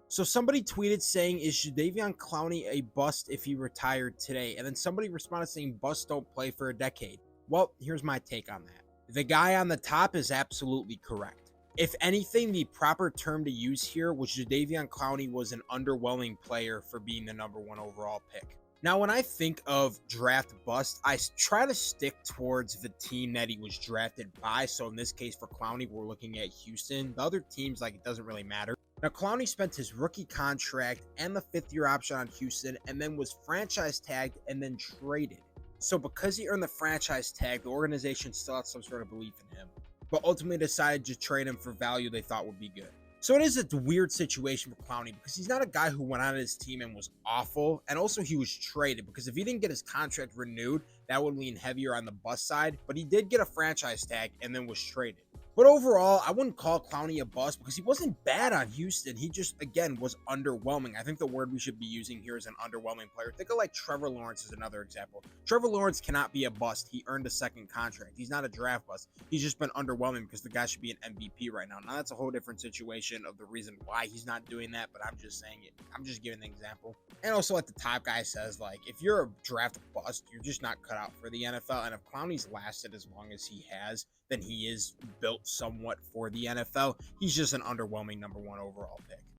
So somebody tweeted saying, "Is Jadeveon Clowney a bust if he retired today?" And then somebody responded saying, "Busts don't play for a decade." Well, here's my take on that. The guy on the top is absolutely correct. If anything, the proper term to use here was Jadeveon Clowney was an underwhelming player for being the number one overall pick. Now, when I think of draft bust, try to stick towards the team that he was drafted by. So in this case, for Clowney, we're looking at Houston. The other teams, like, it doesn't really matter. Now, Clowney spent his rookie contract and the fifth-year option on Houston and then was franchise tagged and then traded. So because he earned the franchise tag, the organization still had some sort of belief in him, but ultimately decided to trade him for value they thought would be good. So it is a weird situation for Clowney because he's not a guy who went on his team and was awful. And also he was traded because if he didn't get his contract renewed, that would lean heavier on the bust side. But he did get a franchise tag and then was traded. But overall, I wouldn't call Clowney a bust because he wasn't bad on Houston. He just, again, was underwhelming. I think the word we should be using here is an underwhelming player. Think of like Trevor Lawrence as another example. Trevor Lawrence cannot be a bust. He earned a second contract. He's not a draft bust. He's just been underwhelming because the guy should be an MVP right now. Now, that's a whole different situation of the reason why he's not doing that, but I'm just saying it. I'm just giving an example. And also, like the top guy says, like, if you're a draft bust, you're just not cut out for the NFL. And if Clowney's lasted as long as he has, then he is built somewhat for the NFL. He's just an underwhelming number one overall pick.